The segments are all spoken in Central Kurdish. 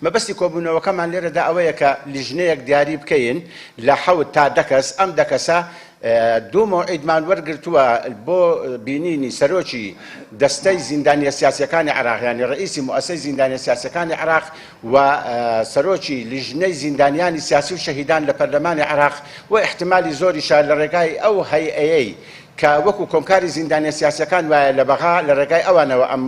مەبەستی کۆبوونەوەکەمان لێرەدا ئەوەیە کە لیژنەیەک دیاری بکەین لە 7 تا 10 کەس ئەم 10 کەسە دوو مۆعیدمان وەرگرتووە بۆ بینینی سەرۆکی دەستەی زیندانیە سیاسیەکانی عێراق یانی ڕئیسی موسسەی زیندانیە سیاسیەکانی عێراق و سەرۆکی لیژنەی زیندانیانی سیاسی و شەهیدان لە پەرلەمانی عێراق و احتیمالی زۆریشە لە ڕێگای ئەو هەیئەیەی کە وەکو کۆمکاری زیندانیە سیاسیەکان وایە لە بەغا لە ڕێگای ئەوانەوە ئەم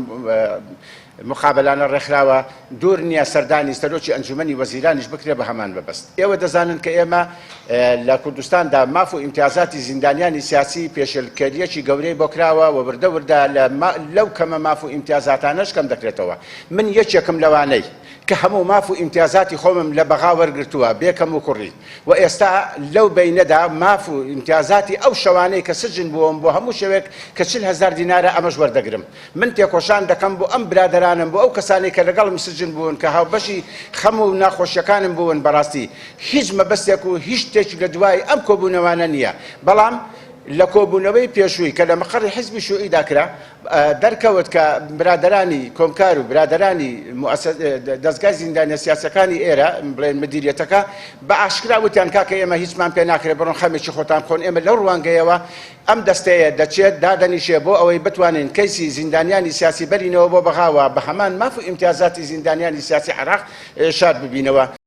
مقابلانە ڕێکخراوە دوور نییە سەردانی سەرۆکی ئەنجومەنی وەزیرانیش بکرێ بە هەمان بەبەست. ئێوە دەزانن کە ئێمە لە کوردستاندا ماف و ئیمتیازاتی زیندانیانی سیاسی پێشێلکاریەکی گەورەی بۆ کراوە و وردە وردە لەو کەمە ماف و ئیمتیازاتانەش کەم دەکرێتەوە. من یەکێکم لەوانەی کە هەموو ماف و ئیمتیازاتی خۆمم لە بەغا وەرگرتووە بێکەم و کوڕی و ئێستا لەو بینەدا ماف و ئیمتیازاتی ئەو شەوانەی کە سجن بووم بۆ هەموو شەوێک کە 40,000 دینارە ئەمەش وەردەگرم. من تێکۆشان دەکەم بۆ ئەم برادرانم بۆ ئەو کەسانی کە لەگەڵم سجن بوون کە هاوبەشی خەم و ناخۆشیەکانم بوون بەڕاستی هیچ مەبەستێک و هیچ شتێکی لە دوای ئەم کۆبوونەوانە نییە. بەڵام لە کۆبوونەوەی پێشووی کە لە مەقڕی حیزبی شوعیدا کرا دەرکەوت کە برادرانی کۆمکار و برادرانی دەستگای زیندانیە سیاسەکانی ئێرە بڵێن مدیریەتەکە بە ئاشکرا وتیان کاکە ئێمە هیچمان پێ ناکرێت بڕۆن خەمێکی خۆتان خۆن ئێمە لەو ڕوانگەیەوە ئەم دەستەیە دەچێت دادەنیشێ بۆ ئەوەی بتوانین کەیسی زیندانیانی سیاسی بەرینەوە بۆ بەغاوە بە هەمان ماف و ئیمتیازاتی زیندانیانی سیاسی عێراق شاد ببینەوە.